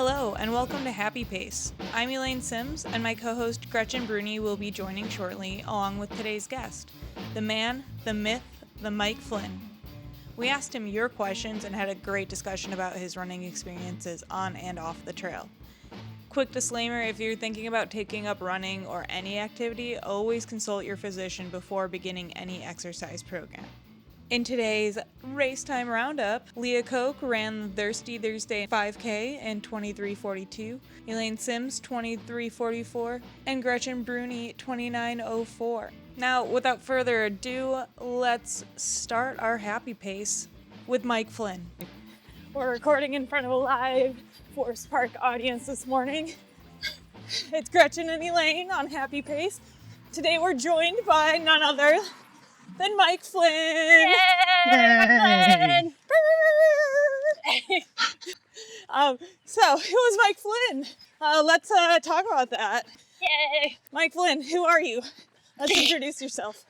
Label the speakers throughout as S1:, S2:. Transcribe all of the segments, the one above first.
S1: Hello, and welcome to Happy Pace. I'm Elaine Sims, and my co-host Gretchen Brune will be joining shortly, along with today's guest, the man, the myth, the Mike Flynn. We asked him your questions and had a great discussion about his running experiences on and off the trail. Quick disclaimer, if you're thinking about taking up running or any activity, always consult your physician before beginning any exercise program. In today's race time roundup, Leah Koch ran the Thirsty Thursday 5K in 23:42, Elaine Sims 23:44, and Gretchen Brune 29:04. Now, without further ado, let's start our happy pace with Mike Flynn.
S2: We're recording in front of a live Forest Park audience this morning. It's Gretchen and Elaine on Happy Pace. Today we're joined by none other than Mike Flynn.
S3: Yay! Mike Flynn!
S2: So, who is Mike Flynn? Let's talk about that.
S3: Yay!
S2: Mike Flynn, who are you? Let's introduce yourself.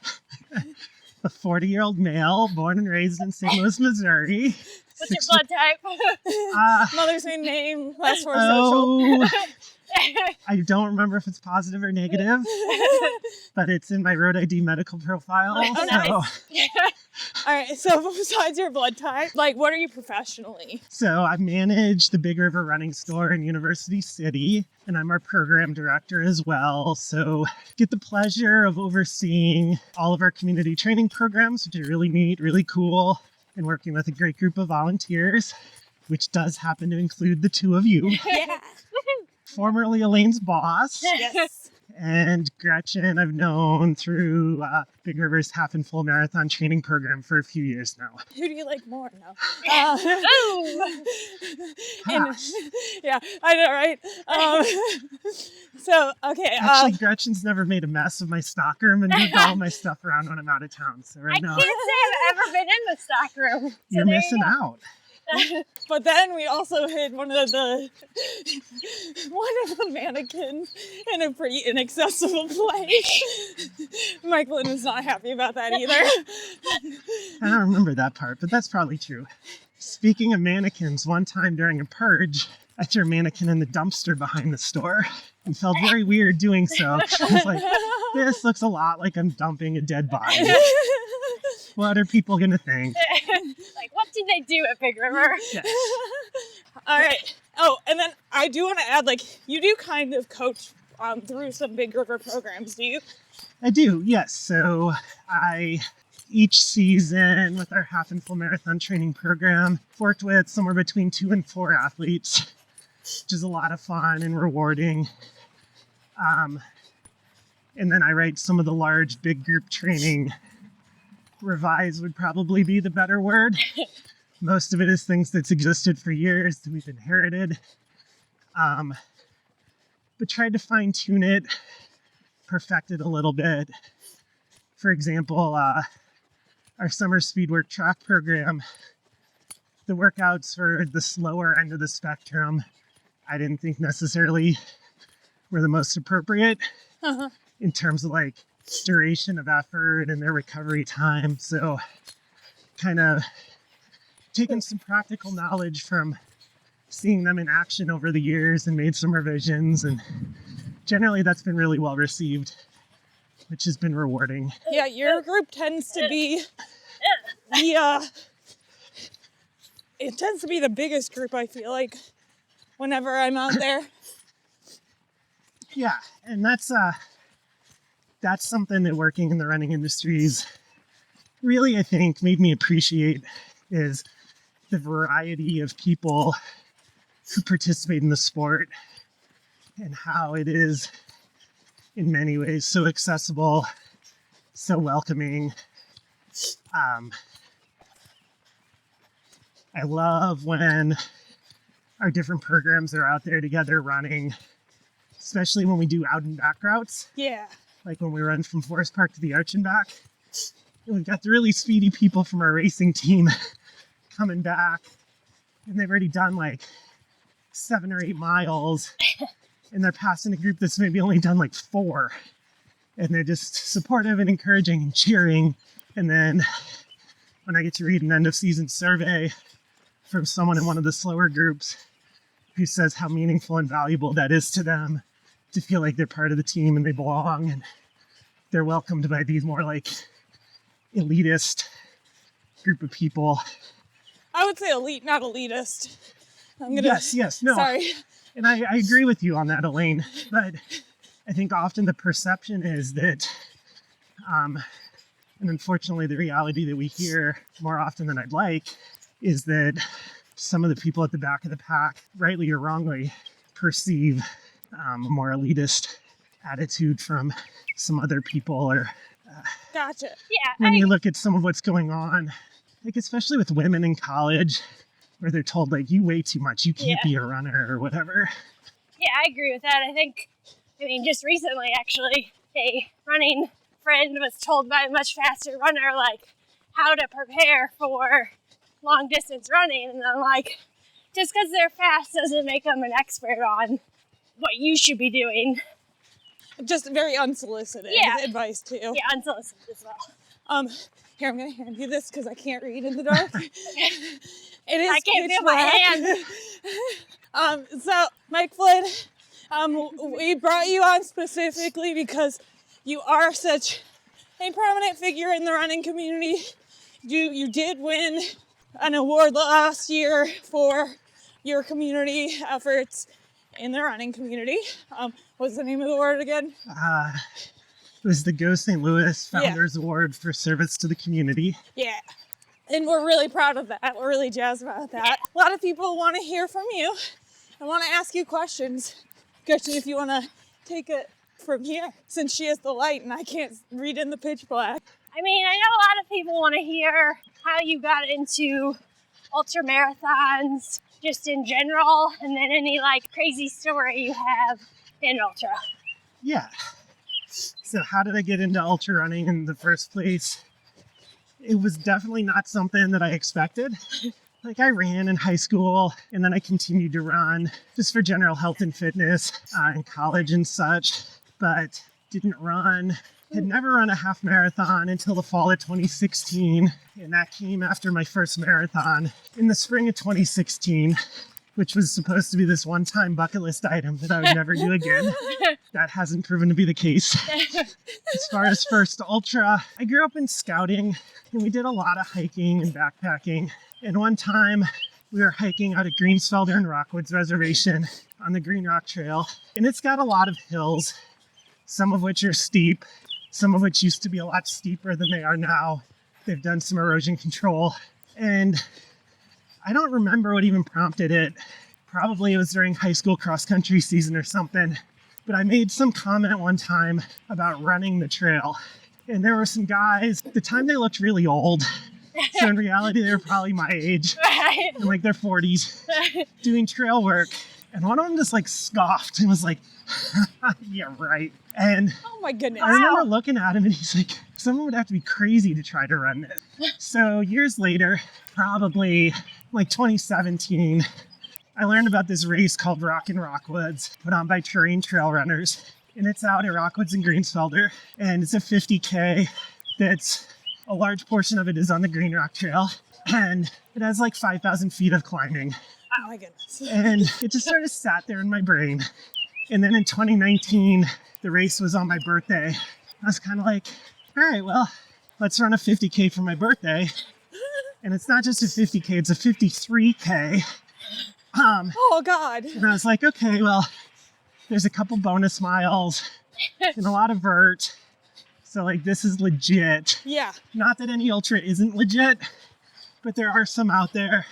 S4: A 40-year-old male born and raised in St. Louis, Missouri.
S3: What's your blood type?
S2: Mother's name, last four social.
S4: I don't remember if it's positive or negative, but it's in my road ID medical profile.
S2: Oh, nice. All right, so besides your blood type, what are you professionally?
S4: So I manage the Big River Running Store in University City, and I'm our program director as well. So get the pleasure of overseeing all of our community training programs, which are really neat, really cool, and working with a great group of volunteers, which does happen to include the two of you.
S2: Yeah.
S4: Formerly Elaine's boss.
S2: Yes.
S4: And Gretchen I've known through Big River's half and full marathon training program for a few years now.
S2: Who do you like more? No. Yeah, I know, right? Okay.
S4: Actually, Gretchen's never made a mess of my stock room and moved all my stuff around when I'm out of town. So
S3: I can't say I've ever been in the stock room.
S4: You're missing out.
S2: But then we also hid one of the mannequins in a pretty inaccessible place. Mike Flynn was not happy about that either.
S4: I don't remember that part, but that's probably true. Speaking of mannequins, one time during a purge, I threw a mannequin in the dumpster behind the store and felt very weird doing so. I was like, this looks a lot like I'm dumping a dead body. What are people going to think?
S3: What did they do at Big River?
S4: Yes.
S2: All right. Oh, and then I do want to add, you do kind of coach through some Big River programs, do you?
S4: I do, yes. So each season with our half and full marathon training program, worked with somewhere between 2 and 4 athletes, which is a lot of fun and rewarding. And then I write some of the large big group training. Revise would probably be the better word. Most of it is things that's existed for years that we've inherited. But tried to fine tune it, perfect it a little bit. For example, our summer speed work track program, the workouts for the slower end of the spectrum, I didn't think necessarily were the most appropriate in terms of duration of effort and their recovery time. So kind of taken some practical knowledge from seeing them in action over the years and made some revisions, and generally that's been really well received, which has been rewarding.
S2: Yeah, your group tends to be it tends to be the biggest group, I feel like, whenever I'm out there.
S4: Yeah, and that's something that working in the running industries really, I think, made me appreciate, is the variety of people who participate in the sport and how it is, in many ways, so accessible, so welcoming. I love when our different programs are out there together running, especially when we do out and back routes.
S2: Yeah.
S4: Like when we run from Forest Park to the Arch and back. We've got the really speedy people from our racing team coming back, and they've already done 7 or 8 miles, and they're passing a group that's maybe only done 4, and they're just supportive and encouraging and cheering. And then when I get to read an end of season survey from someone in one of the slower groups who says how meaningful and valuable that is to them to feel like they're part of the team and they belong and they're welcomed by these more like elitist group of people.
S2: I would say elite, not elitist.
S4: Yes, no.
S2: Sorry.
S4: And I agree with you on that, Elaine. But I think often the perception is that, and unfortunately the reality that we hear more often than I'd like, is that some of the people at the back of the pack, rightly or wrongly, perceive a more elitist attitude from some other people. Or
S2: Gotcha.
S3: Yeah.
S4: when you look at some of what's going on, like especially with women in college, where they're told like, you weigh too much, you can't be a runner or whatever.
S3: Yeah, I agree with that. I mean, just recently, actually, a running friend was told by a much faster runner, like, how to prepare for long distance running. And I'm like, just because they're fast doesn't make them an expert on what you should be doing.
S2: Just very unsolicited advice too.
S3: Yeah, unsolicited as well.
S2: Here, I'm going to hand you this because I can't read in the dark. It is
S3: I can't
S2: pitch
S3: feel my
S2: black.
S3: hand.
S2: So, Mike Flynn, we brought you on specifically because you are such a prominent figure in the running community. You did win an award last year for your community efforts in the running community. What's the name of the award again?
S4: It was the Go St. Louis Founders Award for service to the community.
S2: Yeah. And we're really proud of that. We're really jazzed about that. A lot of people want to hear from you. I want to ask you questions. Gretchen, if you want to take it from here, since she has the light and I can't read in the pitch black.
S3: I mean, I know a lot of people want to hear how you got into ultra marathons, just in general, and then any like crazy story you have in ultra.
S4: Yeah. So how did I get into ultra running in the first place? It was definitely not something that I expected. Like I ran in high school and then I continued to run just for general health and fitness in college and such, but didn't run. Had never run a half marathon until the fall of 2016. And that came after my first marathon in the spring of 2016, which was supposed to be this one-time bucket list item that I would never do again. That hasn't proven to be the case. As far as first ultra, I grew up in scouting and we did a lot of hiking and backpacking. And one time we were hiking out at Greensfelder and Rockwoods Reservation on the Green Rock Trail. And it's got a lot of hills, some of which are steep, some of which used to be a lot steeper than they are now. They've done some erosion control. And I don't remember what even prompted it. Probably it was during high school cross-country season or something. But I made some comment one time about running the trail. And there were some guys, at the time they looked really old. So in reality, they were probably my age,
S3: Right.
S4: in like their 40s, doing trail work. And one of them just like scoffed and was like, yeah, right. And
S2: Oh my goodness.
S4: I remember looking at him and he's like, someone would have to be crazy to try to run this. So years later, probably like 2017, I learned about this race called Rock and Rockwoods, put on by Terrain Trail Runners. And it's out at Rockwoods and Greensfelder. And it's a 50K that's a large portion of it is on the Green Rock Trail. And it has like 5,000 feet of climbing.
S2: Oh my goodness.
S4: And it just sort of sat there in my brain. And then in 2019, the race was on my birthday. I was kind of like, all right, well, let's run a 50K for my birthday. And it's not just a 50K, it's a 53K.
S2: Oh God.
S4: And I was like, okay, well, there's a couple bonus miles and a lot of vert. So like, this is legit.
S2: Yeah.
S4: Not that any ultra isn't legit, but there are some out there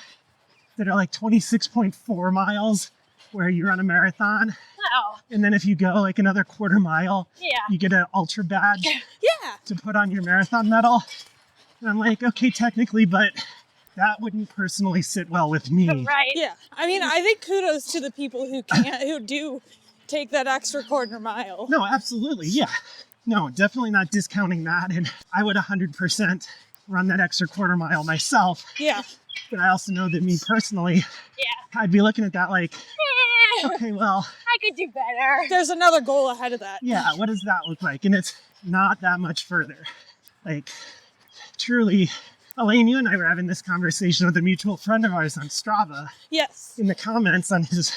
S4: that are like 26.4 miles where you run a marathon.
S3: Oh,
S4: And then if you go like another quarter mile,
S3: yeah.
S4: you get an ultra badge
S2: Yeah.
S4: to put on your marathon medal. And I'm like, okay, technically, but that wouldn't personally sit well with me.
S3: Right.
S2: Yeah. I mean, I think kudos to the people who who do take that extra quarter mile.
S4: No, absolutely. Yeah. No, definitely not discounting that. And I would 100% run that extra quarter mile myself.
S2: Yeah.
S4: But I also know that me personally,
S3: Yeah.
S4: I'd be looking at that like, okay, well,
S3: I could do better.
S2: There's another goal ahead of that.
S4: yeah, what does that look like? And it's not that much further. Like, truly, Elaine, you and I were having this conversation with a mutual friend of ours on Strava
S2: Yes.
S4: in the comments on his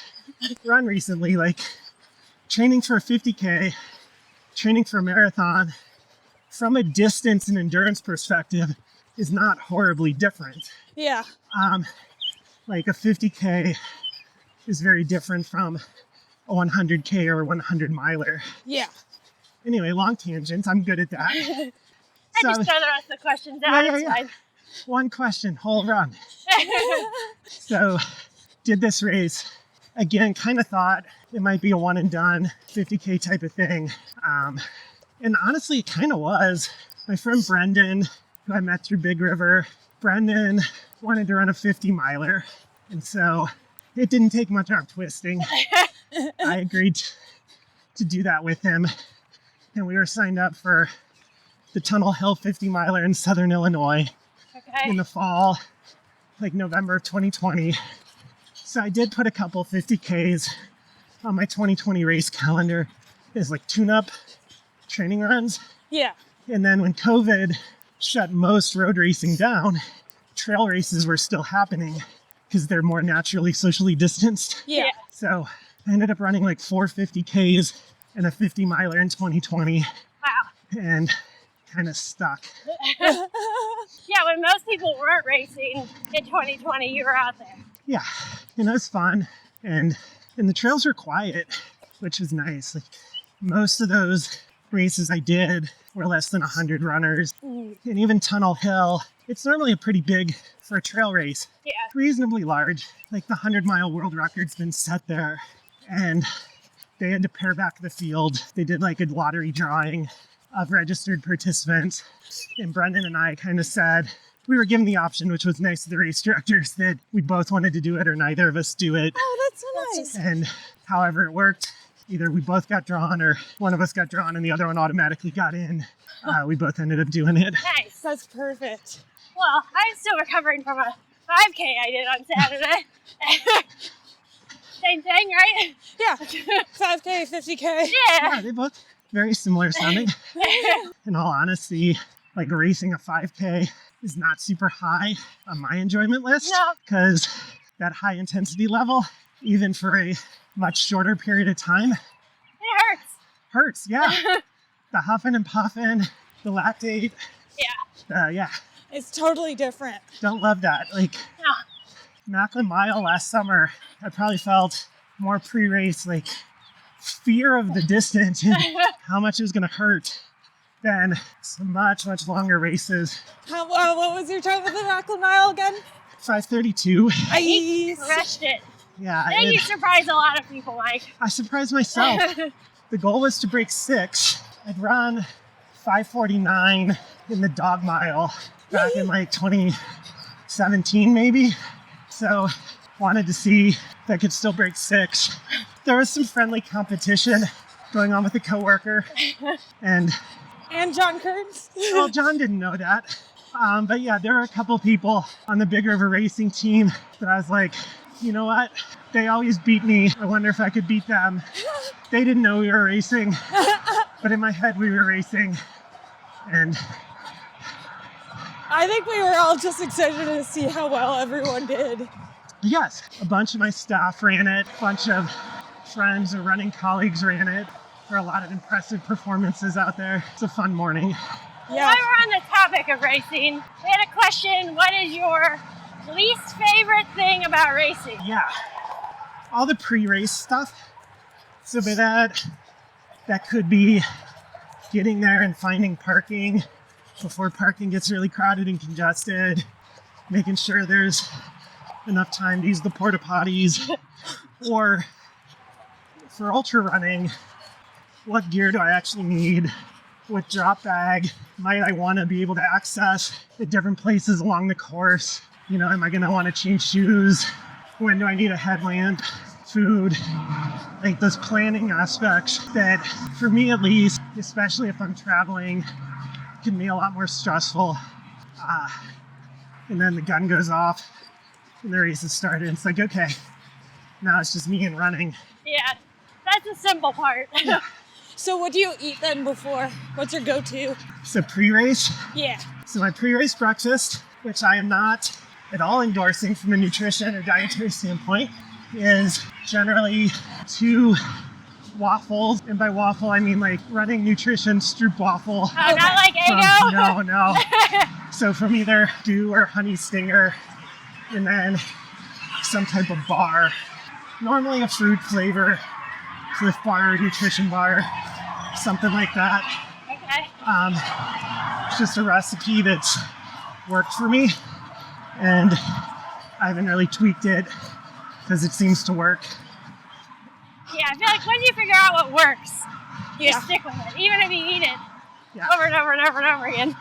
S4: run recently, like training for a 50K, training for a marathon, from a distance and endurance perspective, is not horribly different.
S2: Yeah.
S4: Like a 50K is very different from a 100K or a 100 miler.
S2: Yeah.
S4: Anyway, long tangent. I'm good at that.
S3: I just throw the rest of the questions out. It's fine.
S4: One question, whole run. So, did this race. Again, kind of thought it might be a one and done 50K type of thing. And honestly, it kind of was. My friend Brendan, who I met through Big River, Brendan wanted to run a 50 miler. And so it didn't take much arm twisting. I agreed to do that with him. And we were signed up for the Tunnel Hill 50 miler in Southern Illinois in the fall, like November of 2020. So I did put a couple 50Ks on my 2020 race calendar as like tune-up training runs.
S2: Yeah.
S4: And then when COVID shut most road racing down, trail races were still happening because they're more naturally socially distanced.
S2: Yeah.
S3: Yeah.
S4: So I ended up running like 4 50Ks and a 50 miler in 2020
S3: Wow.
S4: and kind of stuck.
S3: Yeah, when most people weren't racing in 2020, you were out there.
S4: Yeah, and it was fun. And the trails were quiet, which was nice. Like most of those races I did were less than 100 runners. And even Tunnel Hill, it's normally a pretty big, for a trail race,
S3: Yeah.
S4: reasonably large. Like the 100-mile world record's been set there. And they had to pare back the field. They did like a lottery drawing of registered participants. And Brendan and I kind of said, we were given the option, which was nice to the race directors, that we both wanted to do it or neither of us do it.
S2: Oh, that's so nice.
S4: And however it worked, either we both got drawn or one of us got drawn and the other one automatically got in. We both ended up doing it.
S3: Nice.
S2: That's perfect.
S3: Well, I'm still recovering from a 5K I did on Saturday. Same thing, right?
S2: Yeah. 5K, 50K.
S3: Yeah.
S4: Yeah, they both very similar sounding. In all honesty, like racing a 5K is not super high on my enjoyment list
S3: No.
S4: because that high intensity level, even for a much shorter period of time,
S3: It
S4: hurts. Yeah. The huffing and puffing, the lactate.
S3: Yeah.
S4: Yeah.
S2: It's totally different.
S4: Don't love that. Like
S3: No.
S4: Macklin Mile last summer, I probably felt more pre-race like fear of the distance and how much it was going to hurt than some much longer races.
S2: What was your time with the Macklin Mile again?
S4: 5:32.
S3: He crushed it.
S4: Yeah.
S3: I think you surprised a lot of people, Mike.
S4: I surprised myself. The goal was to break 6. I'd run 5:49 in the dog mile back in like 2017 maybe. So wanted to see if I could still break 6. There was some friendly competition going on with a coworker. And
S2: John Kearns.
S4: well, John didn't know that. But yeah, there were a couple people on the Big River Racing team that I was like, you know what? They always beat me. I wonder if I could beat them. They didn't know we were racing, but in my head we were racing. And
S2: I think we were all just excited to see how well everyone did.
S4: yes, a bunch of my staff ran it. A bunch of friends or running colleagues ran it. There are a lot of impressive performances out there. It's a fun morning.
S2: Yeah.
S3: While we're on the topic of racing, we had a question. What is your least favorite thing about racing?
S4: Yeah, all the pre-race stuff. So by that could be getting there and finding parking before parking gets really crowded and congested, making sure there's enough time to use the porta potties, or for ultra running, what gear do I actually need? What drop bag might I want to be able to access at different places along the course? You know, am I going to want to change shoes? When do I need a headlamp? Food? Like those planning aspects that, for me at least, especially if I'm traveling, can be a lot more stressful. And then the gun goes off and the race is started. It's like, okay, now it's just me and running.
S3: Yeah, that's the simple part.
S4: Yeah.
S2: So what do you eat then before? What's your go-to?
S4: So pre-race,
S2: Yeah.
S4: so my pre-race breakfast, which I am not at all endorsing from a nutrition or dietary standpoint, is generally 2 waffles, and by waffle I mean like running nutrition stroop waffle.
S3: Oh, not like Eggo?
S4: No. So from either Dew or Honey Stinger, and then some type of bar. Normally a fruit flavor, Cliff Bar, nutrition bar, something like that.
S3: Okay.
S4: It's just a recipe that's worked for me, and I haven't really tweaked it because it seems to work.
S3: Yeah, I feel like once you figure out what works, you stick with it, even if you eat it over and over and over and over again.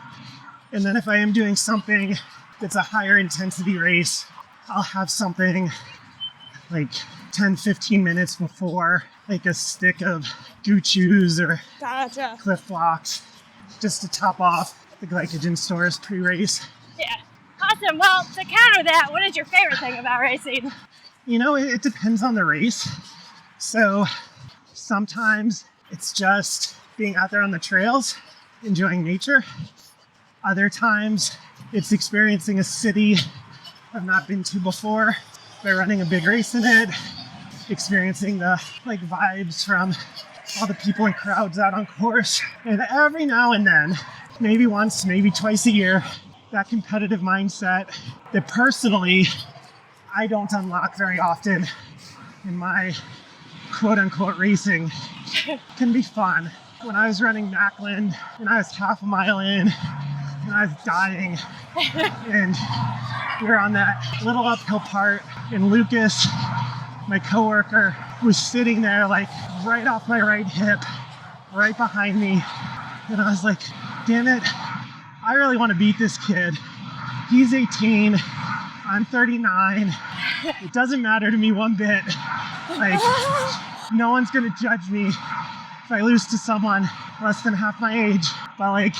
S4: And then if I am doing something that's a higher intensity race, I'll have something like 10-15 minutes before, like a stick of Goo Chews or Cliff Blocks, just to top off the glycogen stores pre-race.
S3: Yeah. Awesome. Well, to counter that, what is your favorite thing about racing?
S4: You know, it depends on the race. So sometimes it's just being out there on the trails, enjoying nature. Other times it's experiencing a city I've not been to before by running a big race in it, experiencing the vibes from all the people and crowds out on course. And every now and then, maybe once, maybe twice a year, that competitive mindset that personally I don't unlock very often in my quote-unquote racing can be fun. When I was running Macklin and I was half a mile in and I was dying and we were on that little uphill part and Lucas, my coworker, was sitting there like right off my right hip, right behind me, and I was like, damn it, I really want to beat this kid. He's 18, I'm 39, it doesn't matter to me one bit. Like, no one's gonna judge me if I lose to someone less than half my age, but like,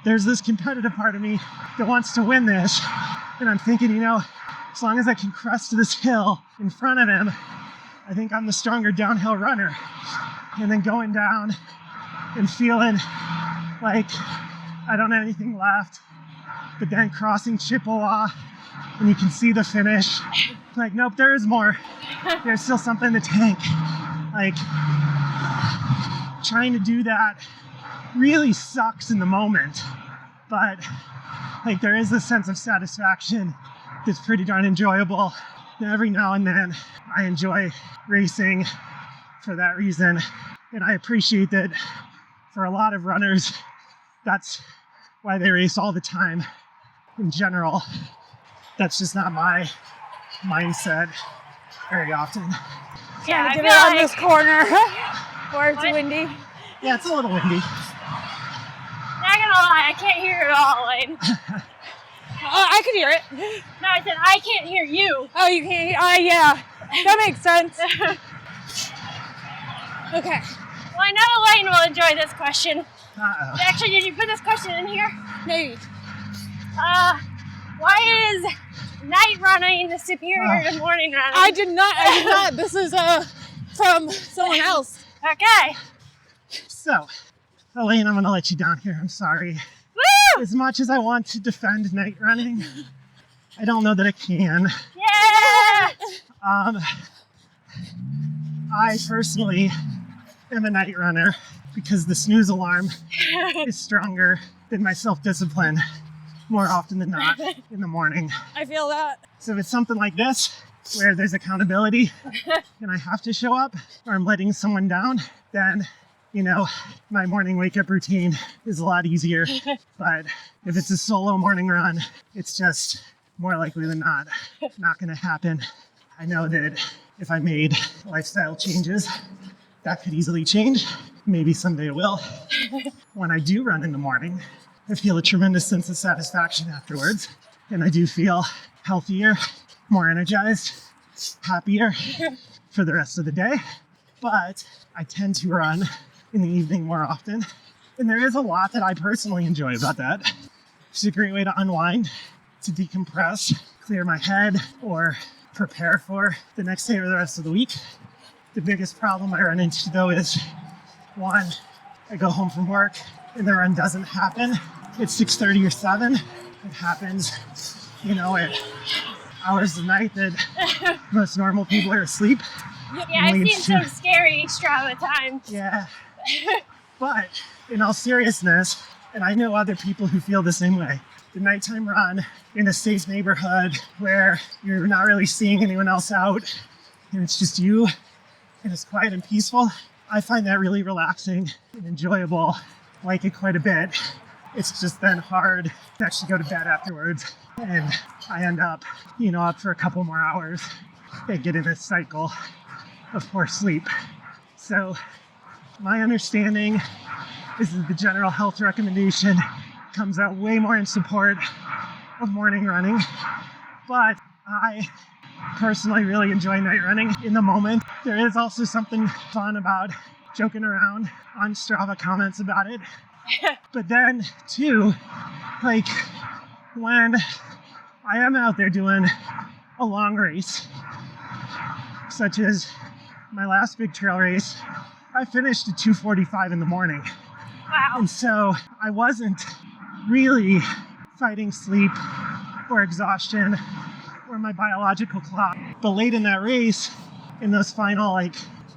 S4: there's this competitive part of me that wants to win this, and I'm thinking, you know, as long as I can crest this hill in front of him, I think I'm the stronger downhill runner. And then going down and feeling like I don't have anything left, but then crossing Chippewa and you can see the finish. Like, nope, there is more. There's still something to tank. Like, trying to do that really sucks in the moment, but like there is a sense of satisfaction that's pretty darn enjoyable. And every now and then I enjoy racing for that reason, and I appreciate that for a lot of runners that's why they race all the time. In general, that's just not my mindset very often.
S2: Yeah, I feel like on this corner where it's windy.
S4: Yeah, it's a little windy.
S3: Not gonna lie, I can't hear it all, Elaine.
S2: I could hear it.
S3: No, I said I can't hear you.
S2: Oh, you can't hear? Yeah, that makes sense. Okay.
S3: Well, I know Elaine will enjoy this question.
S4: Uh-oh.
S3: Actually, did you put this question in here?
S2: Maybe.
S3: Why is night running superior to morning running?
S2: I did not. This is from someone else.
S3: Okay.
S4: So, Elaine, I'm gonna let you down here. I'm sorry.
S3: Woo!
S4: As much as I want to defend night running, I don't know that I can.
S3: Yeah!
S4: I personally am a night runner because the snooze alarm is stronger than my self-discipline more often than not in the morning.
S2: I feel that.
S4: So if it's something like this, where there's accountability and I have to show up or I'm letting someone down, then, you know, my morning wake-up routine is a lot easier. But if it's a solo morning run, it's just more likely than not going to happen. I know that if I made lifestyle changes, that could easily change. Maybe someday it will. When I do run in the morning, I feel a tremendous sense of satisfaction afterwards. And I do feel healthier, more energized, happier for the rest of the day. But I tend to run in the evening more often. And there is a lot that I personally enjoy about that. It's a great way to unwind, to decompress, clear my head, or prepare for the next day or the rest of the week. The biggest problem I run into though is, one, I go home from work and the run doesn't happen at 6:30 or 7. It happens, you know, at hours of the night that most normal people are asleep.
S3: Yeah, I've seen some scary Strava times.
S4: Yeah. But in all seriousness, and I know other people who feel the same way, the nighttime run in a safe neighborhood where you're not really seeing anyone else out and it's just you and it's quiet and peaceful, I find that really relaxing and enjoyable. I like it quite a bit. It's just then hard to actually go to bed afterwards, and I end up, up for a couple more hours and get in this cycle of poor sleep. So my understanding is that the general health recommendation comes out way more in support of morning running, but I personally really enjoy night running in the moment. There is also something fun about joking around on Strava comments about it. But then too, like when I am out there doing a long race, such as my last big trail race, I finished at 2:45 in the morning.
S3: Wow.
S4: And so I wasn't really fighting sleep or exhaustion or my biological clock. But late in that race, in those final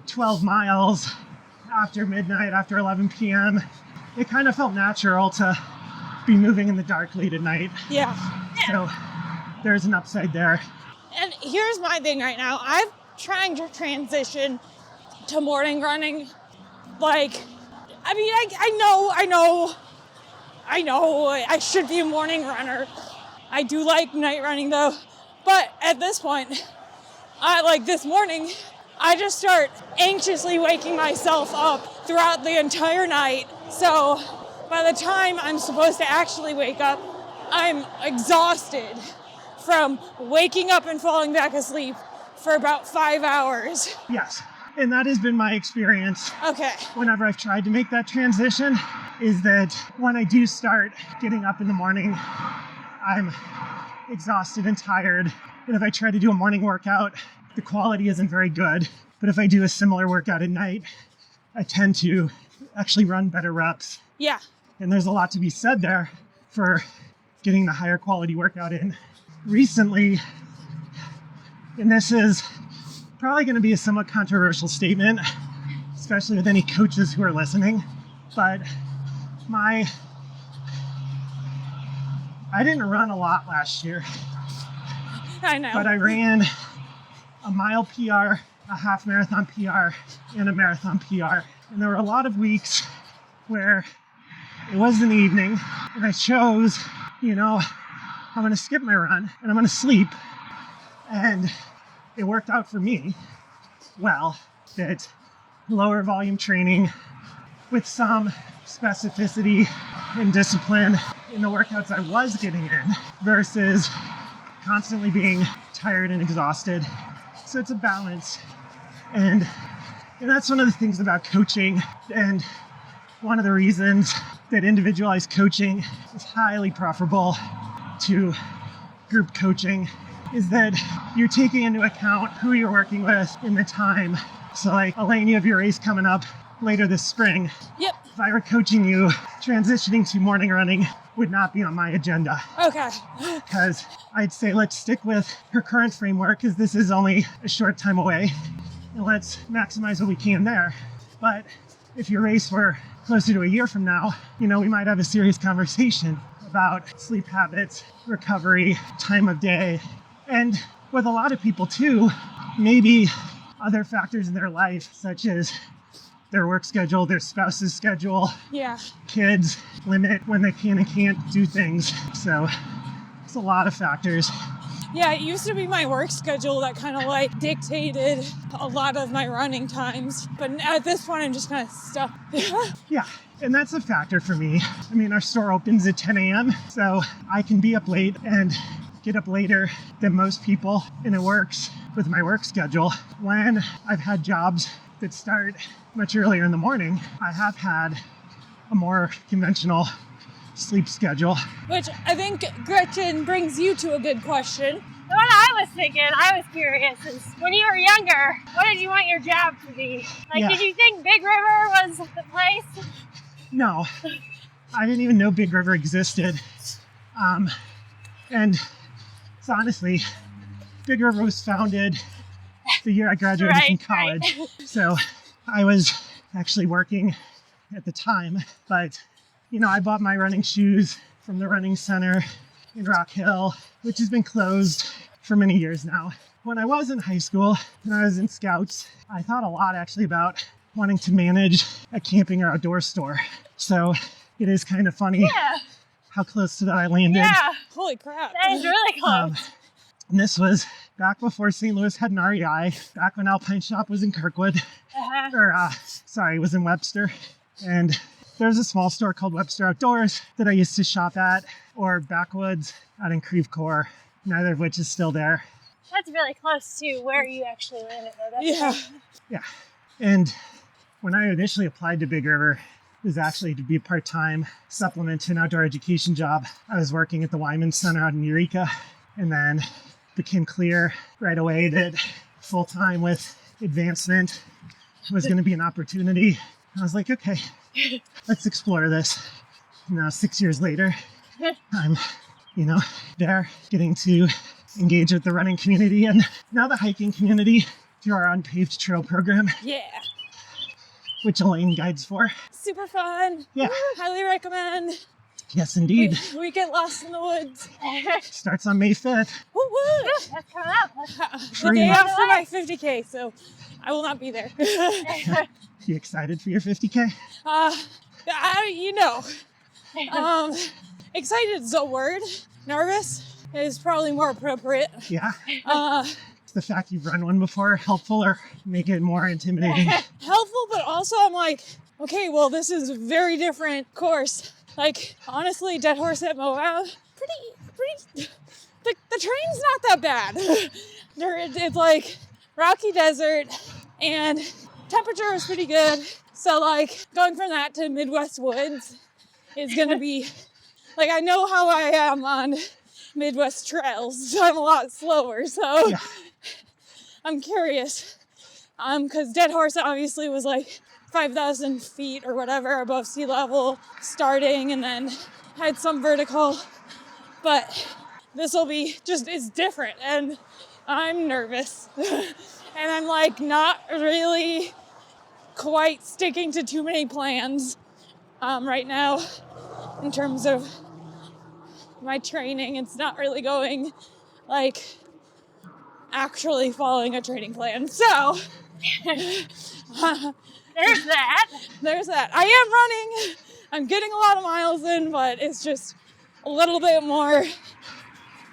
S4: 12 miles after midnight, after 11 p.m., it kind of felt natural to be moving in the dark late at night.
S2: Yeah.
S4: So there's an upside there.
S2: And here's my thing right now. I'm trying to transition to morning running. I know I should be a morning runner. I do like night running though. But at this point, this morning, I just start anxiously waking myself up throughout the entire night. So by the time I'm supposed to actually wake up, I'm exhausted from waking up and falling back asleep for about 5 hours.
S4: Yes, and that has been my experience.
S2: Okay.
S4: Whenever I've tried to make that transition, is that when I do start getting up in the morning, I'm exhausted and tired. And if I try to do a morning workout, the quality isn't very good. But if I do a similar workout at night, I tend to actually run better reps.
S2: Yeah.
S4: And there's a lot to be said there for getting the higher quality workout in. Recently, and this is probably going to be a somewhat controversial statement, especially with any coaches who are listening, but I didn't run a lot last year.
S2: I know.
S4: But I ran a mile PR, a half marathon PR, and a marathon PR. And there were a lot of weeks where it was in the evening, and I chose, I'm going to skip my run, and I'm going to sleep. And it worked out for me well, that lower volume training with some specificity and discipline in the workouts I was getting in versus constantly being tired and exhausted. So it's a balance. And that's one of the things about coaching, and one of the reasons that individualized coaching is highly preferable to group coaching, is that you're taking into account who you're working with in the time. So Elaine, you have your race coming up later this spring.
S2: Yep.
S4: If I were coaching you, transitioning to morning running would not be on my agenda.
S2: Okay.
S4: Because I'd say let's stick with her current framework, because this is only a short time away, and let's maximize what we can there. But if your race were closer to a year from now, we might have a serious conversation about sleep habits, recovery, time of day, and with a lot of people too, maybe other factors in their life, such as their work schedule, their spouse's schedule,
S2: Yeah.
S4: kids, limit when they can and can't do things. So it's a lot of factors.
S2: Yeah, it used to be my work schedule that kind of dictated a lot of my running times. But at this point, I'm just kind of stuck.
S4: Yeah, and that's a factor for me. I mean, our store opens at 10 a.m., so I can be up late and get up later than most people, and it works with my work schedule. When I've had jobs that start much earlier in the morning, I have had a more conventional sleep schedule.
S2: Which I think, Gretchen, brings you to a good question.
S3: What I was thinking, I was curious, is when you were younger, what did you want your job to be? Did you think Big River was the place?
S4: No, I didn't even know Big River existed. And it's honestly Big River was founded the year I graduated from college.
S3: Right.
S4: So I was actually working at the time, but I bought my running shoes from the running center in Rock Hill, which has been closed for many years now. When I was in high school and I was in Scouts, I thought a lot actually about wanting to manage a camping or outdoor store. So it is kind of funny how close to that I landed.
S3: Yeah.
S2: Holy crap.
S3: That is really close.
S4: And this was back before St. Louis had an REI, back when Alpine Shop was in Kirkwood, was in Webster. And there's a small store called Webster Outdoors that I used to shop at, or Backwoods out in Creve Coeur, neither of which is still there.
S3: That's really close to where you actually landed, though. That's cool.
S4: Yeah. And when I initially applied to Big River, it was actually to be a part-time supplement to an outdoor education job. I was working at the Wyman Center out in Eureka, and then became clear right away that full-time with advancement was going to be an opportunity. I was like, okay, let's explore this. Now, 6 years later, I'm, there getting to engage with the running community and now the hiking community through our unpaved trail program.
S2: Yeah.
S4: Which Elaine guides for.
S2: Super fun.
S4: Yeah.
S2: Highly recommend.
S4: Yes, indeed.
S2: We get lost in the woods.
S4: Starts on May 5th.
S2: Woo woo!
S3: That's coming up.
S2: The day after my 50K, so I will not be there.
S4: You excited for your 50K?
S2: Excited is a word. Nervous is probably more appropriate.
S4: Yeah. Is the fact you've run one before helpful or make it more intimidating?
S2: Helpful, but also I'm like, okay, well, this is a very different course. Like, honestly, Dead Horse at Moab, pretty, the train's not that bad. It's like rocky desert and temperature is pretty good. So like going from that to Midwest woods is gonna be, like, I know how I am on Midwest trails, so I'm a lot slower. So yeah. I'm curious, because Dead Horse obviously was like 5,000 feet or whatever above sea level starting, and then had some vertical, but this will be it's different, and I'm nervous. And I'm like not really quite sticking to too many plans right now in terms of my training. It's not really going like actually following a training plan. So
S3: there's that.
S2: I am running. I'm getting a lot of miles in, but it's just a little bit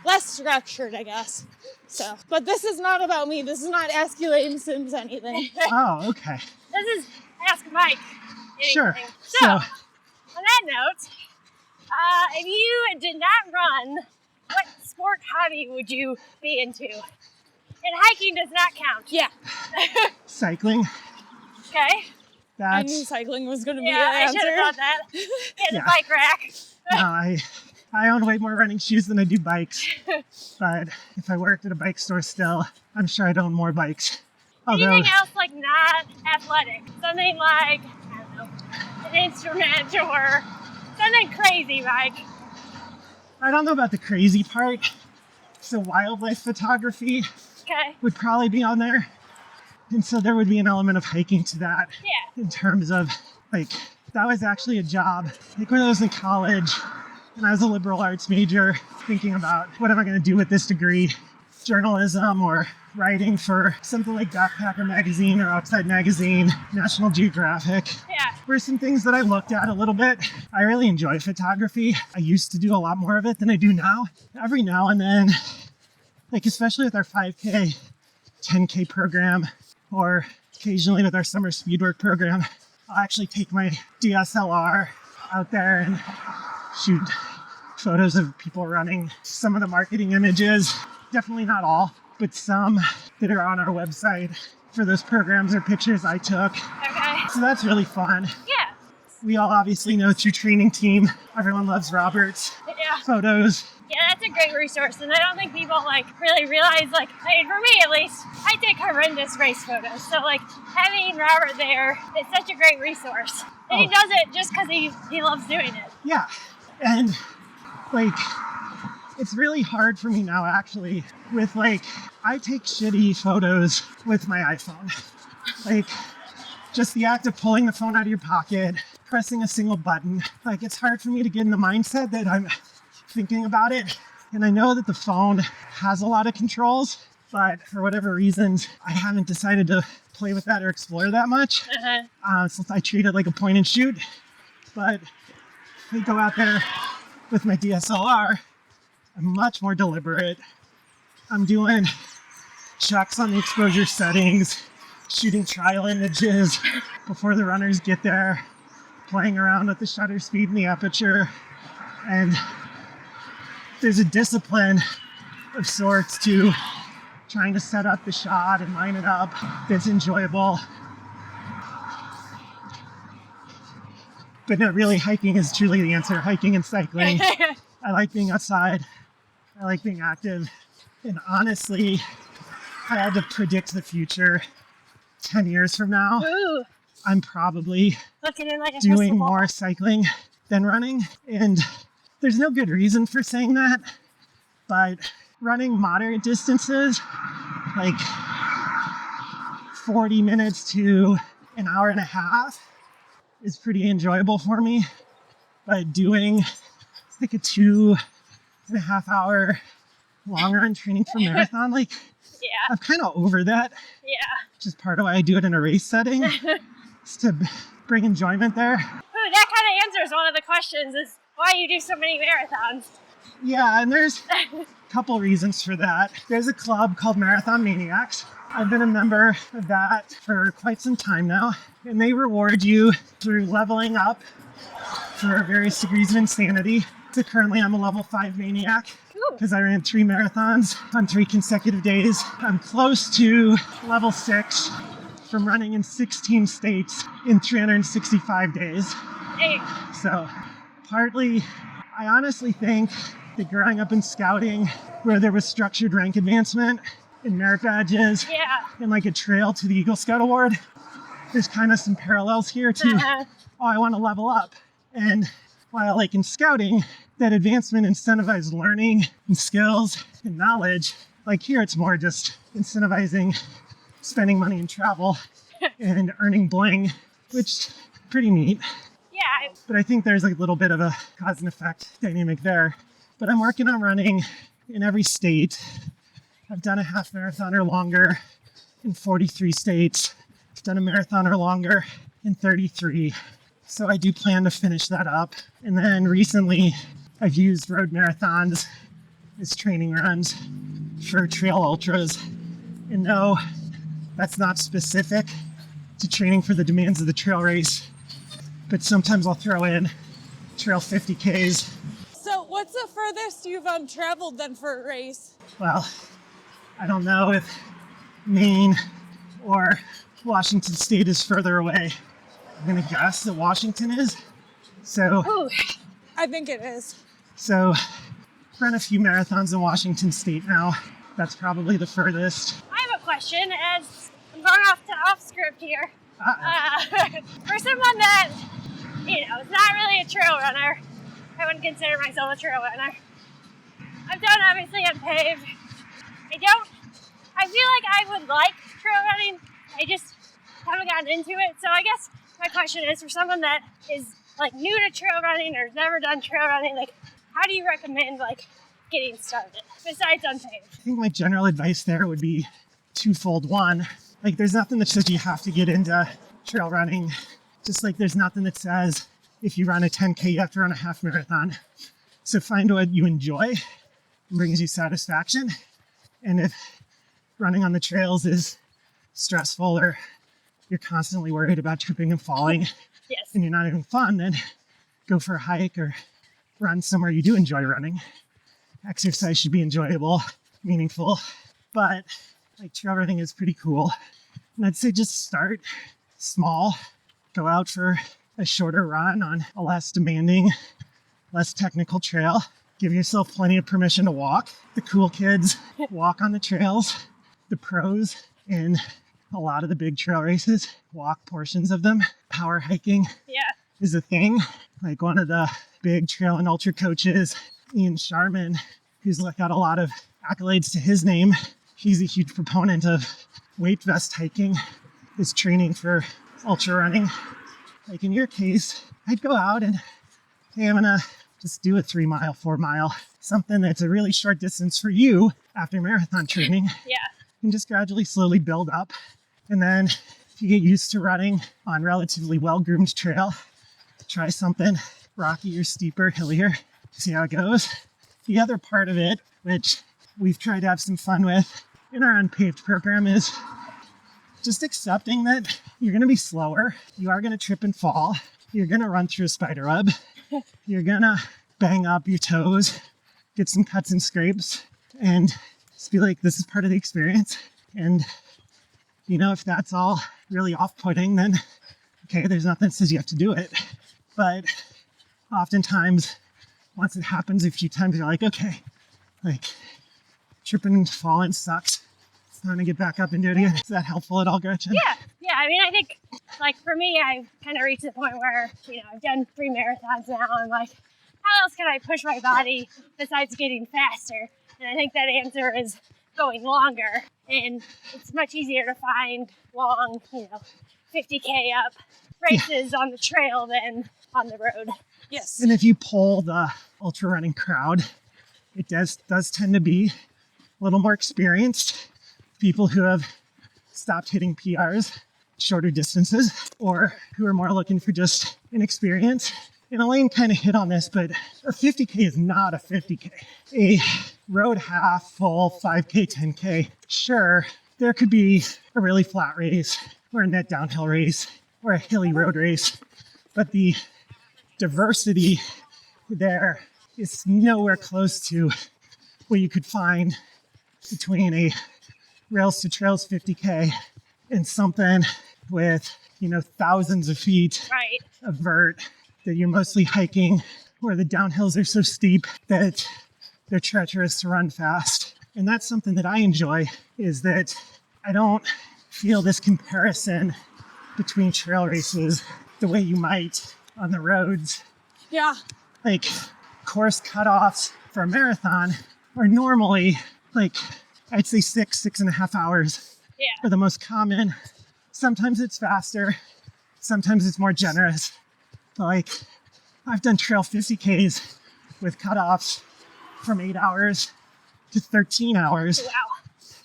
S2: less structured, I guess. So, but this is not about me. This is not Ask Elaine Sims anything.
S4: Oh, okay.
S3: This is Ask Mike anything.
S4: Sure.
S3: So, on that note, if you did not run, what sport hobby would you be into? And hiking does not count.
S2: Yeah.
S4: Cycling.
S3: Okay.
S2: I knew cycling was going to be an
S3: answer.
S2: answer.
S3: I should have thought that. Yeah, the bike rack.
S4: No, I own way more running shoes than I do bikes. But if I worked at a bike store still, I'm sure I'd own more bikes.
S3: Anything else like not athletic? Something like, I don't know, an instrument or something crazy, Mike.
S4: I don't know about the crazy part. So wildlife photography would probably be on there. And so there would be an element of hiking to that.
S3: Yeah.
S4: In terms of, like, that was actually a job. Like when I was in college and I was a liberal arts major, thinking about what am I going to do with this degree? Journalism or writing for something like Backpacker Magazine or Outside Magazine, National Geographic.
S3: Yeah.
S4: Were some things that I looked at a little bit. I really enjoy photography. I used to do a lot more of it than I do now. Every now and then, like especially with our 5K, 10K program, or occasionally with our summer speed work program, I'll actually take my DSLR out there and shoot photos of people running. Some of the marketing images, definitely not all, but some that are on our website for those programs are pictures I took.
S3: Okay.
S4: So that's really fun.
S3: Yeah.
S4: We all obviously know through Training Team, everyone loves Robert's photos.
S3: Yeah, that's a great resource, and I don't think people really realize, I mean, for me at least, I take horrendous race photos, so having Robert there is such a great resource. And he does it just because he loves doing it.
S4: Yeah, and It's really hard for me now, actually, with I take shitty photos with my iPhone. Just the act of pulling the phone out of your pocket, pressing a single button. It's hard for me to get in the mindset that I'm thinking about it. And I know that the phone has a lot of controls, but for whatever reasons, I haven't decided to play with that or explore that much. Since I treat it like a point and shoot. But if I go out there with my DSLR, I'm much more deliberate. I'm doing checks on the exposure settings, shooting trial images before the runners get there, playing around with the shutter speed and the aperture. And there's a discipline of sorts to trying to set up the shot and line it up that's enjoyable. But no, really, hiking is truly the answer. Hiking and cycling. I like being outside. I like being active. And honestly, if I had to predict the future 10 years from now,
S3: Ooh,
S4: I'm probably
S3: looking in like a
S4: doing
S3: crystal ball.
S4: more cycling than running. And there's no good reason for saying that, but running moderate distances, 40 minutes to an hour and a half, is pretty enjoyable for me. But doing a 2.5 hour long run training for marathon,
S3: Yeah,
S4: I'm kind of over that.
S3: yeah.
S4: Which is part of why I do it in a race setting, is to bring enjoyment there.
S3: Ooh, that kind of answers one of the questions, is why you do so many marathons.
S4: Yeah, and there's a couple reasons for that. There's a club called Marathon Maniacs. I've been a member of that for quite some time now, and they reward you through leveling up for various degrees of insanity. So currently I'm a level 5 maniac because I ran 3 marathons on 3 consecutive days. I'm close to level 6 from running in 16 states in 365 days.
S3: Hey,
S4: So partly, I honestly think that growing up in scouting, where there was structured rank advancement and merit badges
S3: yeah.
S4: and a trail to the Eagle Scout Award, there's kind of some parallels here to, I want to level up. And while in scouting, that advancement incentivized learning and skills and knowledge, here it's more just incentivizing spending money in travel and earning bling, which is pretty neat.
S3: Yeah,
S4: But I think there's a little bit of a cause and effect dynamic there. But I'm working on running in every state. I've done a half marathon or longer in 43 states. I've done a marathon or longer in 33. So I do plan to finish that up. And then recently, I've used road marathons as training runs for trail ultras. And no, that's not specific to training for the demands of the trail race. But sometimes I'll throw in trail 50Ks.
S2: So what's the furthest you've traveled then for a race?
S4: Well, I don't know if Maine or Washington State is further away. I'm gonna guess that Washington is. So
S3: ooh,
S2: I think it is.
S4: Run a few marathons in Washington State now. That's probably the furthest.
S3: I have a question as I'm going off script here. For someone that, is not really a trail runner, I wouldn't consider myself a trail runner. I've done obviously unpaved. I feel like I would like trail running. I just haven't gotten into it. So I guess my question is, for someone that is new to trail running or has never done trail running, how do you recommend getting started besides unpaved?
S4: I think my general advice there would be twofold. One, there's nothing that says you have to get into trail running. Just there's nothing that says if you run a 10K, you have to run a half marathon. So find what you enjoy and brings you satisfaction. And if running on the trails is stressful or you're constantly worried about tripping and falling,
S3: Yes.
S4: and you're not having fun, then go for a hike or run somewhere you do enjoy running. Exercise should be enjoyable, meaningful, but trail running is pretty cool. And I'd say just start small, go out for a shorter run on a less demanding, less technical trail. Give yourself plenty of permission to walk. The cool kids walk on the trails. The pros in a lot of the big trail races walk portions of them. Power hiking is a thing. One of the big trail and ultra coaches, Ian Sharman, who's got a lot of accolades to his name. He's a huge proponent of weight vest hiking, is training for ultra running. Like in your case, I'd go out and, hey, I'm gonna just do a 3 mile, 4 mile, something that's a really short distance for you after marathon training.
S3: Yeah.
S4: And just gradually, slowly build up. And then if you get used to running on relatively well-groomed trail, try something rockier, steeper, hillier, see how it goes. The other part of it, which we've tried to have some fun with in our unpaved program, is just accepting that you're going to be slower. You are going to trip and fall. You're going to run through a spider web. You're going to bang up your toes, get some cuts and scrapes, and just be like, this is part of the experience. And, you know, if that's all really off-putting, then okay, there's nothing that says you have to do it. But oftentimes, once it happens a few times, you're like, okay, like tripping and falling sucks. It's time to get back up and do it again. Is that helpful at all, Gretchen?
S3: Yeah. I mean, I think, like, for me, I've kind of reached the point where, you know, I've done 3 marathons now. I'm like, how else can I push my body besides getting faster? And I think that answer is going longer. And it's much easier to find long, 50K up races on the trail than on the road.
S1: Yes.
S4: And if you poll the ultra running crowd, it does tend to be a little more experienced people who have stopped hitting PRs, shorter distances, or who are more looking for just an experience. And Elaine kind of hit on this, but a 50K is not a 50K. A road half, full, 5K, 10K, sure, there could be a really flat race or a net downhill race or a hilly road race, but the diversity there is nowhere close to what you could find between a rails to trails 50K and something with, thousands of feet
S3: Right.
S4: of vert that you're mostly hiking, where the downhills are so steep that they're treacherous to run fast. And that's something that I enjoy, is that I don't feel this comparison between trail races the way you might on the roads.
S2: Yeah.
S4: Like course cutoffs for a marathon are normally I'd say 6.5 hours
S3: Yeah.
S4: are the most common. Sometimes it's faster, sometimes it's more generous. But I've done trail 50Ks with cutoffs from 8 hours to 13 hours
S3: Wow.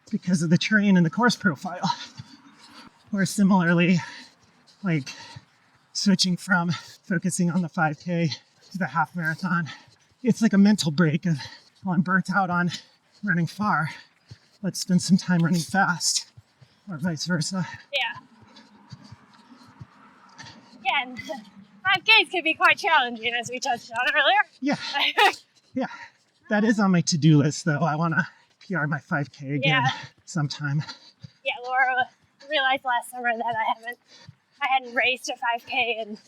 S4: because of the terrain and the course profile. Or similarly, switching from focusing on the 5K to the half marathon, it's like a mental break of, well, I'm burnt out on running far. Let's spend some time running fast, or vice versa.
S3: Yeah. Yeah, and 5Ks can be quite challenging, as we touched on earlier.
S4: Yeah, that is on my to-do list, though. I want to PR my 5K again sometime.
S3: Yeah, Laura realized last summer that I hadn't raced a 5K in, it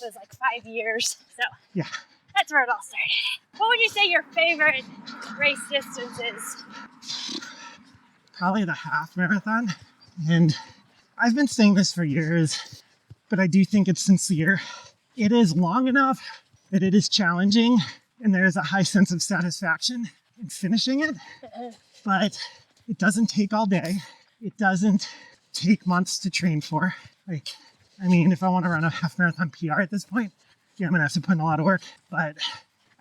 S3: was 5 years. So
S4: Yeah.
S3: that's where it all started. What would you say your favorite race distance is?
S4: Probably the half marathon. And I've been saying this for years, but I do think it's sincere. It is long enough that it is challenging, and there is a high sense of satisfaction in finishing it, but it doesn't take all day. It doesn't take months to train for. If I want to run a half marathon PR at this point, yeah, I'm gonna have to put in a lot of work, but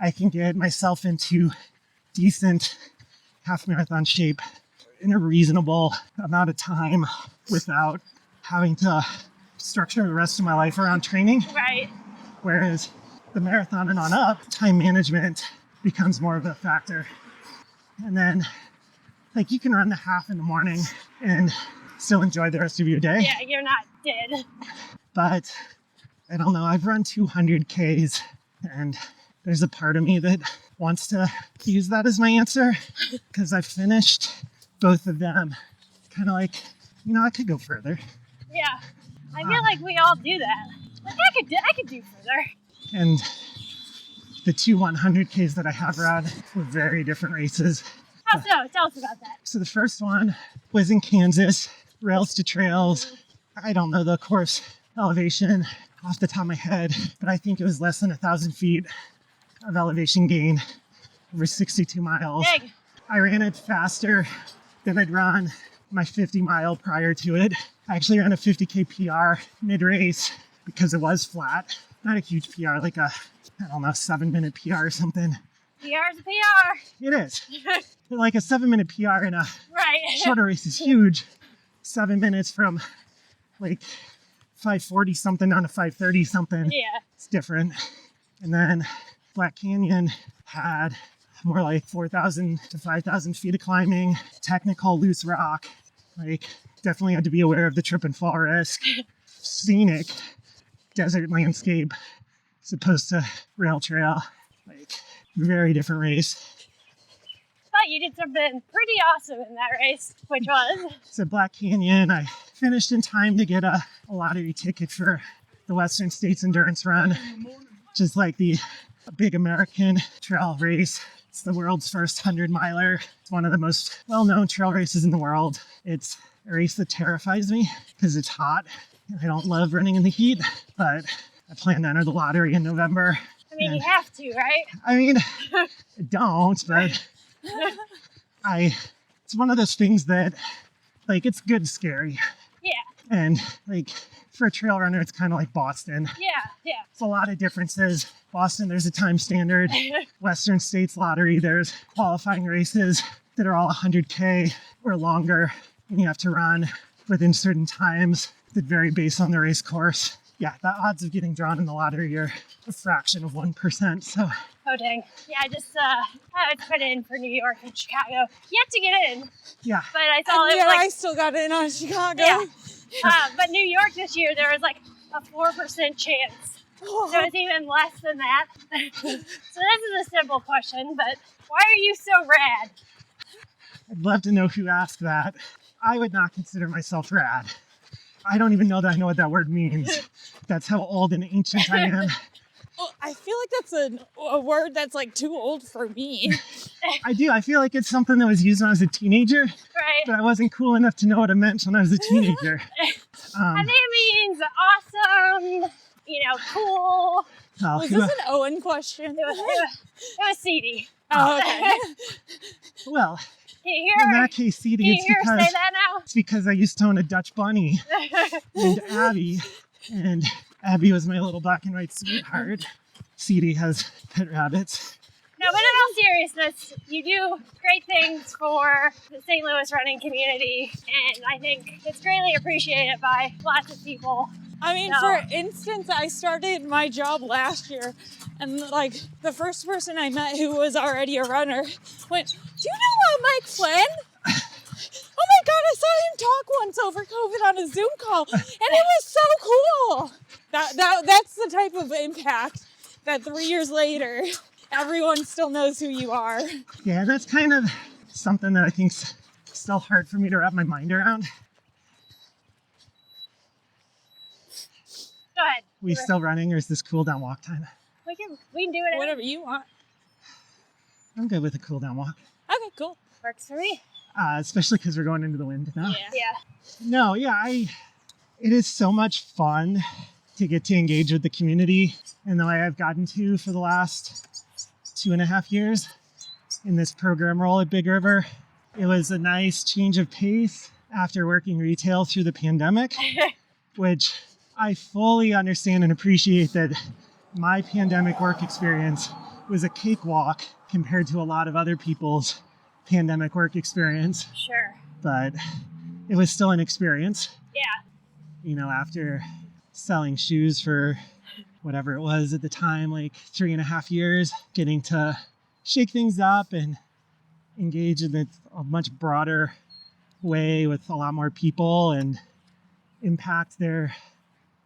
S4: I can get myself into decent half marathon shape in a reasonable amount of time without having to structure the rest of my life around training.
S3: Right.
S4: Whereas the marathon and on up, time management becomes more of a factor. And then you can run the half in the morning and still enjoy the rest of your day.
S3: Yeah, you're not dead.
S4: But I don't know, I've run 200 Ks and there's a part of me that wants to use that as my answer because I finished both of them kind of I could go further.
S3: Yeah. I feel like we all do that. I could do further.
S4: And the two 100 Ks that I have run were very different races.
S3: How so? Tell us about that.
S4: So the first one was in Kansas, rails to trails. I don't know the course elevation off the top of my head, but I think it was less than 1,000 feet of elevation gain over 62 miles.
S3: Dang.
S4: I ran it faster than I'd run my 50 mile prior to it. I actually ran a 50K PR mid-race because it was flat. Not a huge PR, like a, 7-minute PR or something.
S3: PR's a PR.
S4: It is. But like a 7-minute PR in a
S3: Right.
S4: shorter race is huge. 7 minutes from like 540 something down to 530 something.
S3: Yeah.
S4: It's different. And then Black Canyon had more like 4,000 to 5,000 feet of climbing, technical loose rock. Like, definitely had to be aware of the trip and fall risk. Scenic desert landscape as opposed to rail trail. Like, very different race.
S3: But you did something pretty awesome in that race, which was?
S4: So Black Canyon, I finished in time to get a lottery ticket for the Western States Endurance Run, which is like the big American trail race. It's the world's first 100-miler. It's one of the most well-known trail races in the world. It's a race that terrifies me because it's hot. I don't love running in the heat, but I plan to enter the lottery in November.
S3: I mean, you have to, right?
S4: I mean, I don't, but it's one of those things that, like, it's good and scary.
S3: Yeah.
S4: And, like, for a trail runner, it's kind of like Boston.
S3: Yeah.
S4: It's a lot of differences. Boston, there's a time standard. Western States Lottery, there's qualifying races that are all 100K or longer, and you have to run within certain times that vary based on the race course. Yeah, the odds of getting drawn in the lottery are a fraction of 1%. So,
S3: Oh, dang. Yeah, I just, I would put in for New York and Chicago. Yet to get in,
S4: yeah,
S3: but I saw
S2: And
S3: it
S2: yeah,
S3: was like,
S2: I still got in on Chicago.
S3: Yeah. But New York this year, there was like a 4% chance. So it's even less than that. So this is a simple question, but why are you so rad?
S4: I'd love to know who asked that. I would not consider myself rad. I don't even know that I know what that word means. That's how old and ancient I am.
S2: Well, I feel like that's a word that's like too old for me.
S4: I do. I feel like it's something that was used when I was a teenager,
S3: Right?
S4: but I wasn't cool enough to know what it meant when I was a teenager.
S3: I think it means awesome, cool.
S4: Well,
S2: Was this an Owen question?
S3: It was seedy.
S2: Oh, okay.
S4: well,
S3: Can you
S4: in
S3: hear
S4: that case,
S3: Can
S4: CD,
S3: you
S4: it's
S3: hear her
S4: because,
S3: say that now?
S4: it's because I used to own a Dutch bunny named Abby, and Abby was my little black and white sweetheart. CD has pet rabbits.
S3: No, but in all seriousness, you do great things for the St. Louis running community, and I think it's greatly appreciated by lots of people.
S2: I mean,
S3: No.
S2: for instance, I started my job last year, and like the first person I met who was already a runner went, "Do you know Mike Flynn?" Oh my God, I saw him talk once over COVID on a Zoom call, and it was so cool. That's the type of impact that 3 years later, everyone still knows who you are.
S4: Yeah, that's kind of something that I think's still hard for me to wrap my mind around.
S3: Go ahead.
S4: We still running, or is this cool down walk time?
S3: We can do it.
S2: Whatever you want.
S4: I'm good with a cool down walk,
S2: Okay, cool.
S3: Works for me.
S4: especially because we're going into the wind now.
S3: Yeah.
S4: No, yeah, it is so much fun to get to engage with the community in the way I've gotten to for the last 2.5 years in this program role at Big River. It was a nice change of pace after working retail through the pandemic, which I fully understand and appreciate that my pandemic work experience was a cakewalk compared to a lot of other people's pandemic work experience,
S3: Sure.
S4: but it was still an experience.
S3: Yeah.
S4: After selling shoes for whatever it was at the time, like 3.5 years, getting to shake things up and engage in a much broader way with a lot more people and impact their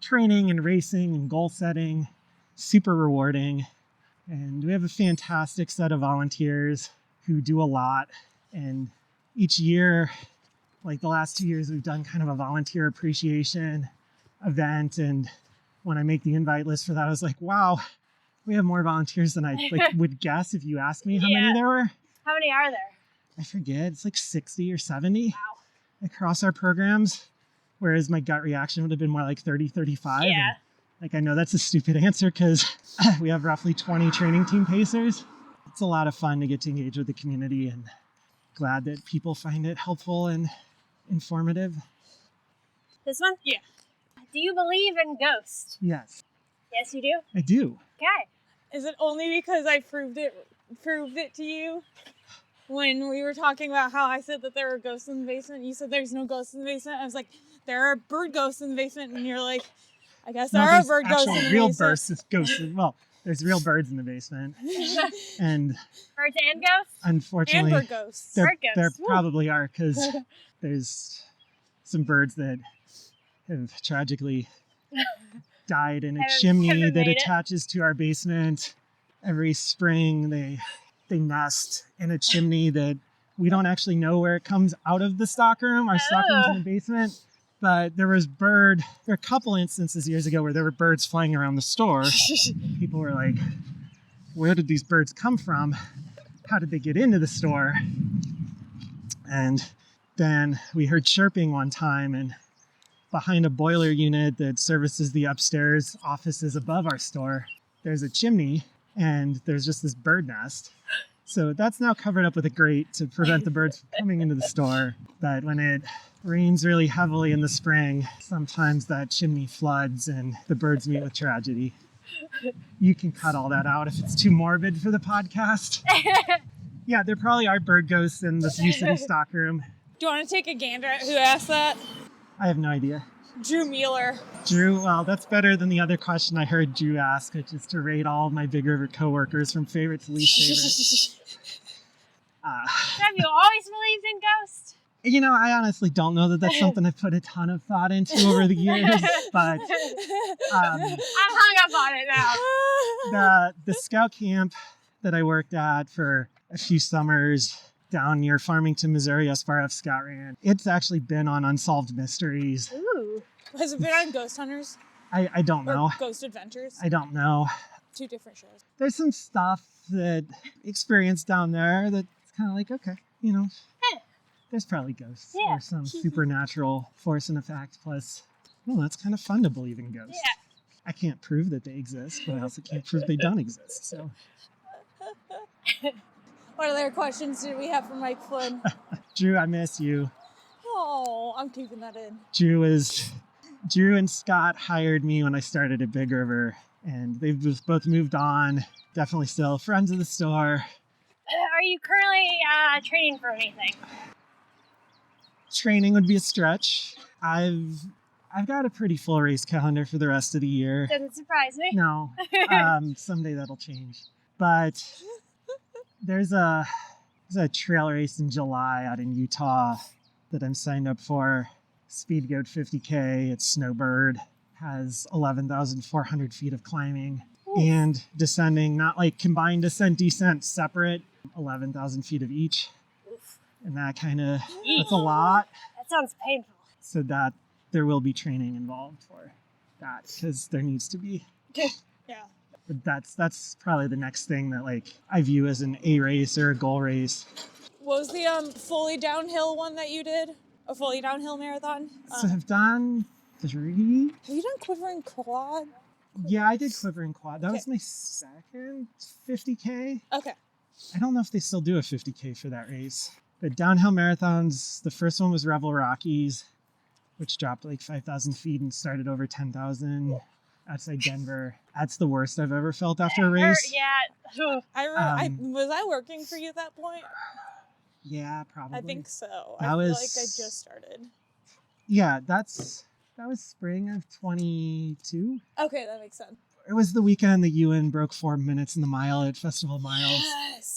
S4: training and racing and goal setting. Super rewarding. And we have a fantastic set of volunteers who do a lot. And each year, like the last 2 years, we've done kind of a volunteer appreciation event. And when I make the invite list for that, I was like, wow, we have more volunteers than I would guess if you asked me how many there were.
S3: How many are there?
S4: I forget. It's like 60 or 70
S3: Wow.
S4: across our programs. Whereas my gut reaction would have been more like 30, 35.
S3: Yeah.
S4: And, I know that's a stupid answer because we have roughly 20 training team pacers. it's a lot of fun to get to engage with the community, and glad that people find it helpful and informative.
S3: This one?
S2: Yeah.
S3: Do you believe in ghosts?
S4: Yes,
S3: Yes, you do?
S4: I do.
S3: Okay.
S2: Is it only because I proved it to you? When we were talking about how I said that there were ghosts in the basement, you said there's no ghosts in the basement. I was like, there are bird ghosts in the basement, and you're like, I guess there are bird ghosts in the
S4: real
S2: basement.
S4: ghosts. Well, there's real birds in the basement, and
S3: Birds and ghosts?
S2: And
S4: unfortunately,
S2: bird ghosts.
S3: Bird ghosts.
S4: there
S3: Woo.
S4: probably are, because there's some birds that have tragically died in a chimney
S3: haven't
S4: that
S3: made it.
S4: attaches to our basement. Every spring, they nest in a chimney that we don't actually know where it comes out of the stockroom. Our stockroom's in the basement. But there were a couple instances years ago where there were birds flying around the store. People were like, where did these birds come from? How did they get into the store? And then we heard chirping one time, and behind a boiler unit that services the upstairs offices above our store, there's a chimney, and there's just this bird nest. So that's now covered up with a grate to prevent the birds from coming into the store. But when it rains really heavily in the spring, sometimes that chimney floods and the birds meet with tragedy. You can cut all that out if it's too morbid for the podcast. Yeah, there probably are bird ghosts in the U-City stockroom.
S2: Do you want to take a gander at who asked that?
S4: I have no idea.
S2: Drew Mueller.
S4: Drew, well, that's better than the other question I heard Drew ask, which is to rate all of my Big River coworkers from favorite to least favorite.
S3: Have you always believed in ghosts?
S4: I honestly don't know that that's something I've put a ton of thought into over the years, but
S3: I'm hung up on it now.
S4: the scout camp that I worked at for a few summers down near Farmington, Missouri, SFRF Scout Ranch, it's actually been on Unsolved Mysteries.
S3: Ooh.
S2: Has it been on Ghost Hunters?
S4: I don't
S2: Or
S4: know.
S2: Ghost Adventures?
S4: I don't know.
S2: Two different shows.
S4: There's some stuff that experienced down there that's kind of like, okay, there's probably ghosts
S3: Yeah.
S4: or some supernatural force and effect. Plus, that's kind of fun to believe in ghosts.
S3: Yeah.
S4: I can't prove that they exist, but I also can't prove they don't exist. So,
S2: What other questions do we have for Mike Flynn?
S4: Drew, I miss you.
S2: Oh, I'm keeping that in.
S4: Drew and Scott hired me when I started at Big River, and they've both moved on. Definitely still friends of the store.
S3: Are you currently training for anything?
S4: Training would be a stretch. I've got a pretty full race calendar for the rest of the year.
S3: Doesn't surprise me.
S4: No, someday that'll change. But there's a trail race in July out in Utah that I'm signed up for. Speed Goat 50K. It's Snowbird. Has 11,400 feet of climbing.
S3: Ooh.
S4: And descending, not like combined descent, separate, 11,000 feet of each.
S3: Oof.
S4: And that's a lot.
S3: That sounds painful.
S4: So that there will be training involved for that, because there needs to be.
S2: Yeah.
S4: But that's probably the next thing that I view as an A race or a goal race.
S2: What was the fully downhill one that you did? A fully downhill marathon?
S4: So I've done 3.
S2: Have you done Quivering Quad?
S4: Yeah, I did Quivering Quad. That
S2: Okay.
S4: was my second 50K.
S2: Okay.
S4: I don't know if they still do a 50K for that race. But downhill marathons, the first one was Revel Rockies, which dropped 5,000 feet and started over 10,000 outside Denver. That's the worst I've ever felt after a race.
S3: Yeah.
S2: Was I working for you at that point?
S4: Yeah, probably.
S2: I think so.
S4: That
S2: I feel
S4: was-
S2: like I just started.
S4: Yeah, that was spring of 22.
S2: Okay, that makes sense.
S4: It was the weekend that Ewan broke 4 minutes in the mile at Festival of Miles,
S2: Yes.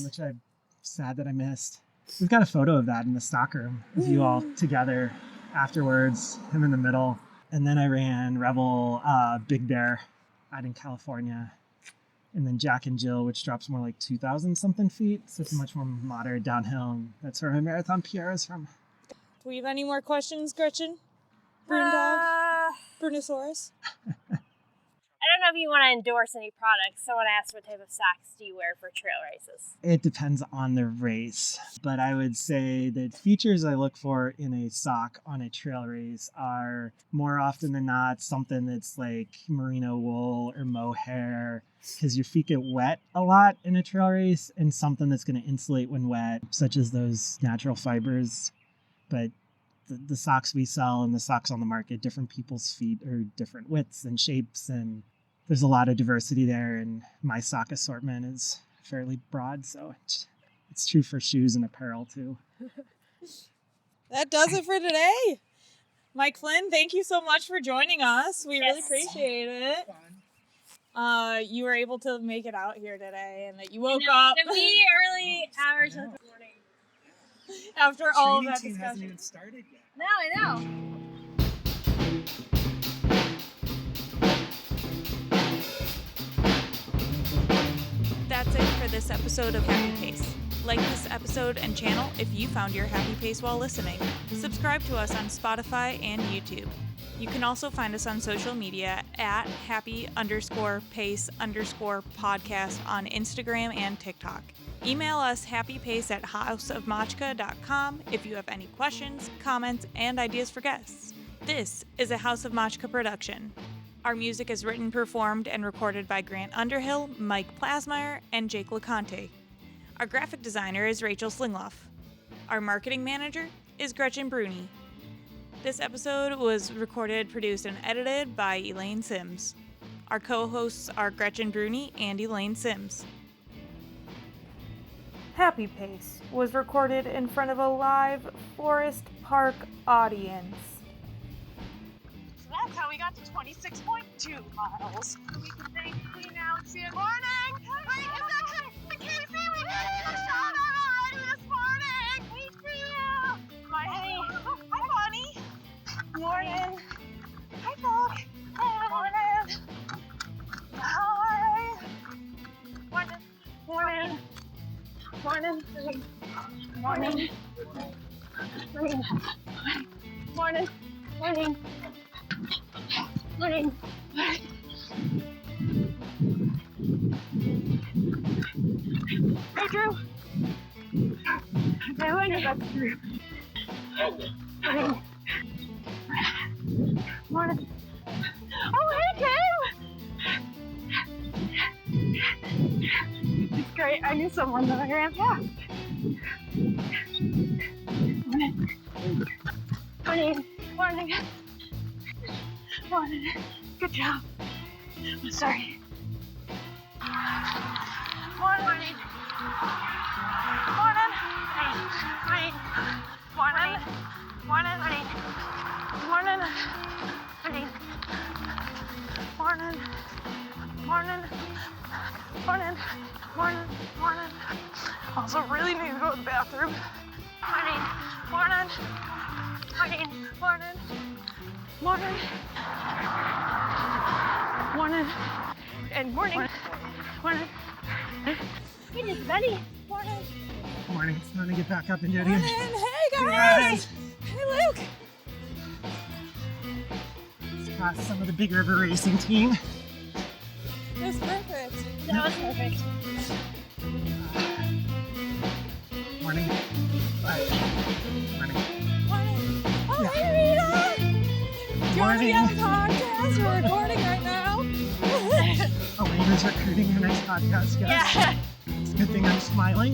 S4: which I'm sad that I missed. We've got a photo of that in the stockroom of you all together afterwards, him in the middle. And then I ran Rebel Big Bear out in California. And then Jack and Jill, which drops more like 2,000 something feet. So it's a much more moderate downhill. And that's where my marathon PR is from.
S2: Do we have any more questions, Gretchen? Brune dog? Brunosaurus?
S3: don't know if you want to endorse any products. Someone asked what type of socks do you wear for trail races?
S4: It depends on the race, but I would say the features I look for in a sock on a trail race are more often than not something that's like merino wool or mohair, because your feet get wet a lot in a trail race, and something that's going to insulate when wet, such as those natural fibers. But the socks we sell and the socks on the market, different people's feet are different widths and shapes, and there's a lot of diversity there, and my sock assortment is fairly broad, so it's true for shoes and apparel too.
S2: That does it for today. Mike Flynn, thank you so much for joining us. We really appreciate it. You were able to make it out here today, and that you woke up
S3: The wee early hours of the morning.
S2: after all of that
S4: Training team hasn't even
S2: discussion.
S4: started yet.
S3: No, I know.
S1: That's it for this episode of Happy Pace. Like this episode and channel if you found your happy pace while listening. Subscribe to us on Spotify and YouTube. You can also find us on social media at happy_pace_podcast on Instagram and TikTok. Email us happypace@houseofmachka.com if you have any questions, comments, and ideas for guests. This is a House of Machka production. Our music is written, performed, and recorded by Grant Underhill, Mike Plasmeier, and Jake Laconte. Our graphic designer is Rachel Slingluff. Our marketing manager is Gretchen Brune. This episode was recorded, produced, and edited by Elaine Sims. Our co-hosts are Gretchen Brune and Elaine Sims. Happy Pace was recorded in front of a live Forest Park audience.
S2: So that's how we got to 26.2 miles. We can thank Queen Alexia. Morning! Wait, it's actually Casey. We did a shout out already this morning. We see you. Hi, Bonnie. Morning. Hi, Dog. Morning. Hi. Morning. Morning. Morning. Morning. Morning. Morning. Morning. Morning. Hey, Drew. I wonder if that's Drew. Morning. Oh, hey, Kim. It's great. I knew someone that I ran past. Morning. Morning. Morning. Morning. Good job. I'm sorry. Morning. Morning. Morning. Morning. Morning. Morning. Morning. Morning. Morning. Morning. Morning. Morning. Morning. Also really need to go to the bathroom. Morning. Morning. Morning. Morning. Morning. Morning. And morning. Morning.
S3: It is Betty.
S2: Morning.
S4: Morning. It's time to get back up and do it
S2: Morning.
S4: again.
S2: Hey, guys. Hey, Luke.
S4: Some of the Big River Racing team.
S2: It was perfect.
S3: That was perfect.
S4: Morning. Bye. Morning.
S2: Morning. Oh,
S4: Yeah.
S2: hey, Rita. Do you want to be on
S4: Morning.
S2: the podcast? We're recording right now.
S4: Elaine is recruiting her next podcast guest.
S3: Yeah.
S4: It's a good thing I'm smiling.